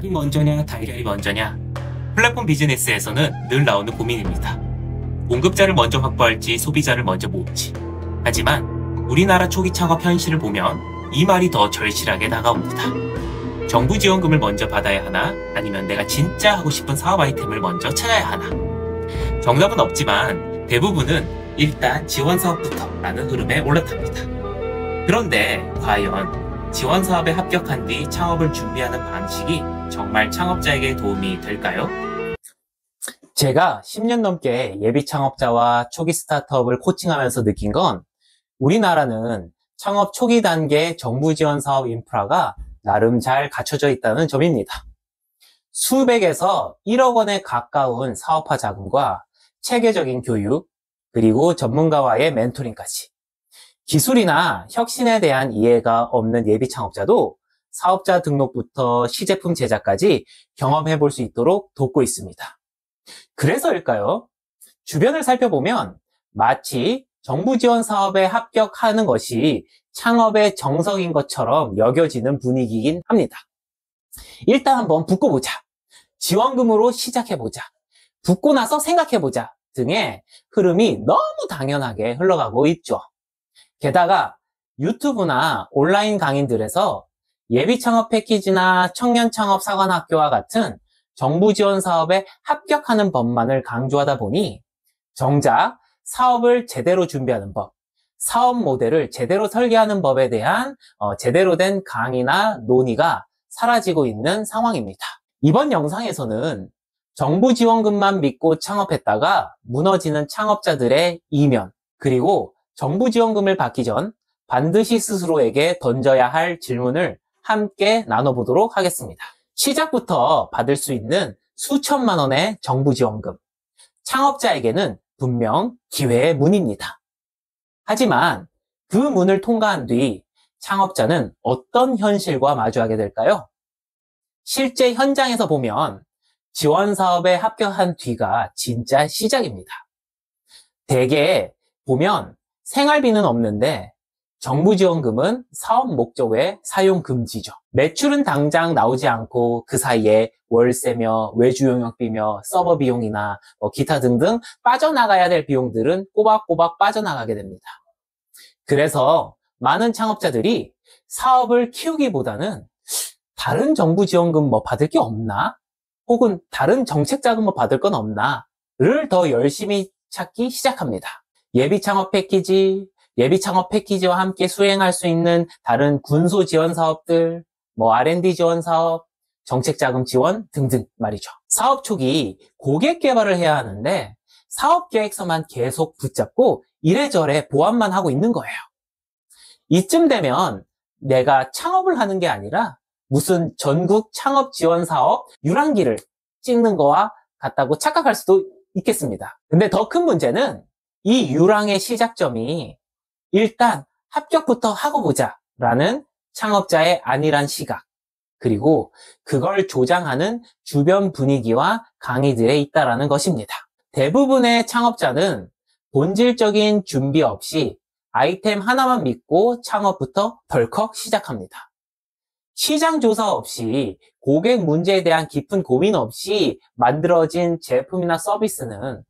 닭이 먼저냐 달걀이 먼저냐, 플랫폼 비즈니스에서는 늘 나오는 고민입니다. 공급자를 먼저 확보할지 소비자를 먼저 모을지. 하지만 우리나라 초기 창업 현실을 보면 이 말이 더 절실하게 다가옵니다. 정부 지원금을 먼저 받아야 하나, 아니면 내가 진짜 하고 싶은 사업 아이템을 먼저 찾아야 하나. 정답은 없지만 대부분은 일단 지원 사업부터 라는 흐름에 올라탑니다. 그런데 과연 지원 사업에 합격한 뒤 창업을 준비하는 방식이 정말 창업자에게 도움이 될까요? 제가 10년 넘게 예비 창업자와 초기 스타트업을 코칭하면서 느낀 건 우리나라는 창업 초기 단계 정부 지원 사업 인프라가 나름 잘 갖춰져 있다는 점입니다. 수백에서 1억 원에 가까운 사업화 자금과 체계적인 교육, 그리고 전문가와의 멘토링까지. 기술이나 혁신에 대한 이해가 없는 예비 창업자도 사업자 등록부터 시제품 제작까지 경험해 볼 수 있도록 돕고 있습니다. 그래서일까요? 주변을 살펴보면 마치 정부 지원 사업에 합격하는 것이 창업의 정석인 것처럼 여겨지는 분위기이긴 합니다. 일단 한번 붙고보자, 지원금으로 시작해보자, 붙고 나서 생각해보자 등의 흐름이 너무 당연하게 흘러가고 있죠. 게다가 유튜브나 온라인 강의들에서 예비 창업 패키지나 청년 창업 사관학교와 같은 정부 지원 사업에 합격하는 법만을 강조하다 보니 정작 사업을 제대로 준비하는 법, 사업 모델을 제대로 설계하는 법에 대한 제대로 된 강의나 논의가 사라지고 있는 상황입니다. 이번 영상에서는 정부 지원금만 믿고 창업했다가 무너지는 창업자들의 이면, 그리고 정부 지원금을 받기 전 반드시 스스로에게 던져야 할 질문을 함께 나눠보도록 하겠습니다. 시작부터 받을 수 있는 수천만 원의 정부 지원금. 창업자에게는 분명 기회의 문입니다. 하지만 그 문을 통과한 뒤 창업자는 어떤 현실과 마주하게 될까요? 실제 현장에서 보면 지원 사업에 합격한 뒤가 진짜 시작입니다. 대개 보면 생활비는 없는데 정부 지원금은 사업 목적 외 사용 금지죠. 매출은 당장 나오지 않고 그 사이에 월세며 외주 용역비며 서버 비용이나 기타 등등 빠져나가야 될 비용들은 꼬박꼬박 빠져나가게 됩니다. 그래서 많은 창업자들이 사업을 키우기보다는 다른 정부 지원금 받을 게 없나? 혹은 다른 정책 자금 받을 건 없나?를 더 열심히 찾기 시작합니다. 예비 창업 패키지와 함께 수행할 수 있는 다른 군소 지원 사업들, R&D 지원 사업, 정책 자금 지원 등등 말이죠. 사업 초기 고객 개발을 해야 하는데 사업 계획서만 계속 붙잡고 이래저래 보완만 하고 있는 거예요. 이쯤 되면 내가 창업을 하는 게 아니라 무슨 전국 창업 지원 사업 유랑기를 찍는 거와 같다고 착각할 수도 있겠습니다. 근데 더 큰 문제는 이 유랑의 시작점이 일단 합격부터 하고 보자 라는 창업자의 안일한 시각, 그리고 그걸 조장하는 주변 분위기와 강의들에 있다라는 것입니다. 대부분의 창업자는 본질적인 준비 없이 아이템 하나만 믿고 창업부터 덜컥 시작합니다. 시장 조사 없이, 고객 문제에 대한 깊은 고민 없이 만들어진 제품이나 서비스는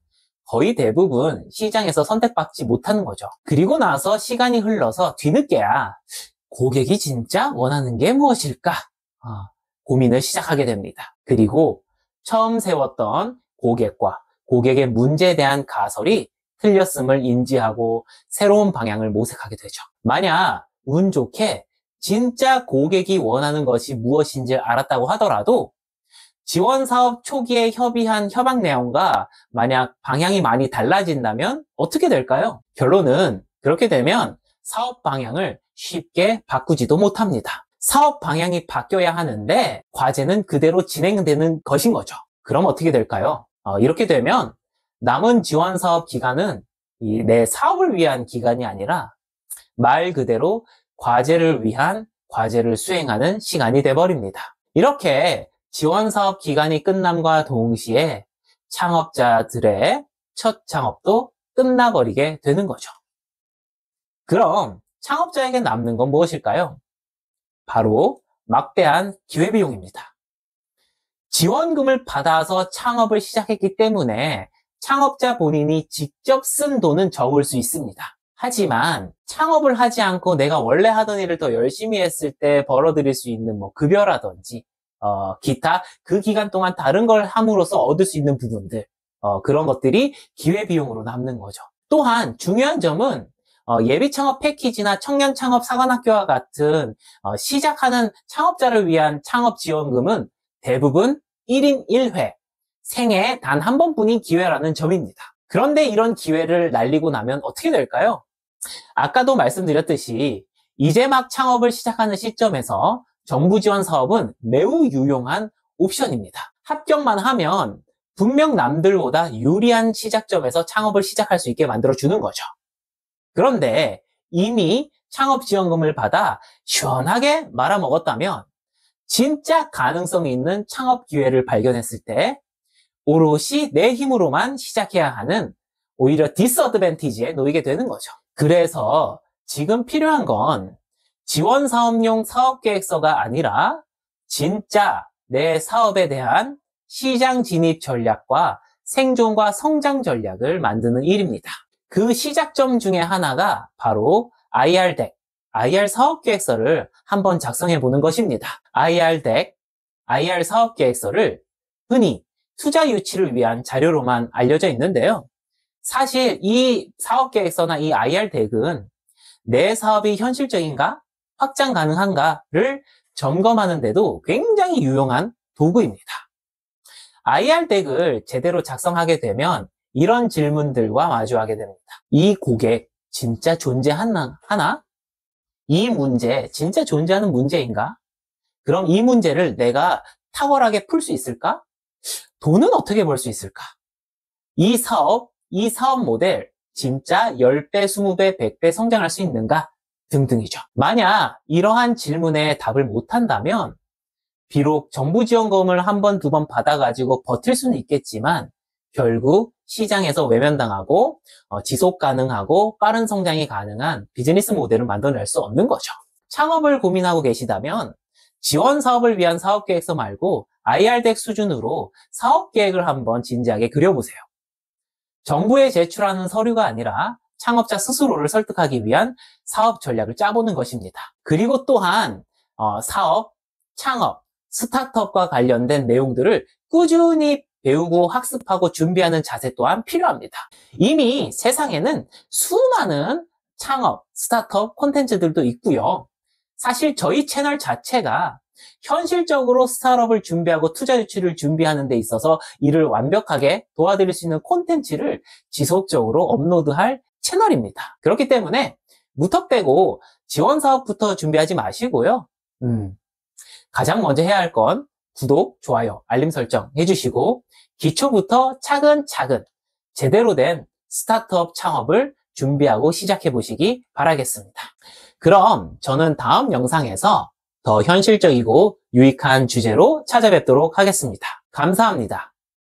거의 대부분 시장에서 선택받지 못하는 거죠. 그리고 나서 시간이 흘러서 뒤늦게야 고객이 진짜 원하는 게 무엇일까? 고민을 시작하게 됩니다. 그리고 처음 세웠던 고객과 고객의 문제에 대한 가설이 틀렸음을 인지하고 새로운 방향을 모색하게 되죠. 만약 운 좋게 진짜 고객이 원하는 것이 무엇인지 알았다고 하더라도 지원 사업 초기에 협의한 협약 내용과 만약 방향이 많이 달라진다면 어떻게 될까요? 결론은 그렇게 되면 사업 방향을 쉽게 바꾸지도 못합니다. 사업 방향이 바뀌어야 하는데 과제는 그대로 진행되는 것인 거죠. 그럼 어떻게 될까요? 이렇게 되면 남은 지원 사업 기간은 내 사업을 위한 기간이 아니라 말 그대로 과제를 위한 과제를 수행하는 시간이 돼버립니다. 이렇게 지원 사업 기간이 끝남과 동시에 창업자들의 첫 창업도 끝나버리게 되는 거죠. 그럼 창업자에게 남는 건 무엇일까요? 바로 막대한 기회비용입니다. 지원금을 받아서 창업을 시작했기 때문에 창업자 본인이 직접 쓴 돈은 적을 수 있습니다. 하지만 창업을 하지 않고 내가 원래 하던 일을 더 열심히 했을 때 벌어들일 수 있는 급여라든지 기타 그 기간 동안 다른 걸 함으로써 얻을 수 있는 부분들, 그런 것들이 기회비용으로 남는 거죠. 또한 중요한 점은 예비창업 패키지나 청년창업사관학교와 같은 시작하는 창업자를 위한 창업지원금은 대부분 1인 1회, 생애에 단 한 번뿐인 기회라는 점입니다. 그런데 이런 기회를 날리고 나면 어떻게 될까요? 아까도 말씀드렸듯이 이제 막 창업을 시작하는 시점에서 정부 지원 사업은 매우 유용한 옵션입니다. 합격만 하면 분명 남들보다 유리한 시작점에서 창업을 시작할 수 있게 만들어주는 거죠. 그런데 이미 창업 지원금을 받아 시원하게 말아먹었다면 진짜 가능성이 있는 창업 기회를 발견했을 때 오롯이 내 힘으로만 시작해야 하는 오히려 디스어드밴티지에 놓이게 되는 거죠. 그래서 지금 필요한 건 지원사업용 사업계획서가 아니라 진짜 내 사업에 대한 시장 진입 전략과 생존과 성장 전략을 만드는 일입니다. 그 시작점 중에 하나가 바로 IR덱, IR 사업계획서를 한번 작성해 보는 것입니다. IR덱, IR 사업계획서를 흔히 투자 유치를 위한 자료로만 알려져 있는데요. 사실 이 사업계획서나 이 IR덱은 내 사업이 현실적인가, 확장 가능한가를 점검하는 데도 굉장히 유용한 도구입니다. IR덱을 제대로 작성하게 되면 이런 질문들과 마주하게 됩니다. 이 고객 진짜 존재하나? 이 문제 진짜 존재하는 문제인가? 그럼 이 문제를 내가 탁월하게 풀 수 있을까? 돈은 어떻게 벌 수 있을까? 이 사업 모델 진짜 10배, 20배, 100배 성장할 수 있는가? 등등이죠. 만약 이러한 질문에 답을 못한다면 비록 정부 지원금을 한 번, 두 번 받아가지고 버틸 수는 있겠지만 결국 시장에서 외면당하고 지속 가능하고 빠른 성장이 가능한 비즈니스 모델을 만들어낼 수 없는 거죠. 창업을 고민하고 계시다면 지원 사업을 위한 사업계획서 말고 IR덱 수준으로 사업계획을 한번 진지하게 그려보세요. 정부에 제출하는 서류가 아니라 창업자 스스로를 설득하기 위한 사업 전략을 짜보는 것입니다. 그리고 또한 사업, 창업, 스타트업과 관련된 내용들을 꾸준히 배우고 학습하고 준비하는 자세 또한 필요합니다. 이미 세상에는 수많은 창업, 스타트업 콘텐츠들도 있고요. 사실 저희 채널 자체가 현실적으로 스타트업을 준비하고 투자 유치를 준비하는 데 있어서 이를 완벽하게 도와드릴 수 있는 콘텐츠를 지속적으로 업로드할 채널입니다. 그렇기 때문에 무턱대고 지원 사업부터 준비하지 마시고요. 가장 먼저 해야 할 건 구독, 좋아요, 알림 설정 해주시고 기초부터 차근차근 제대로 된 스타트업 창업을 준비하고 시작해 보시기 바라겠습니다. 그럼 저는 다음 영상에서 더 현실적이고 유익한 주제로 찾아뵙도록 하겠습니다. 감사합니다.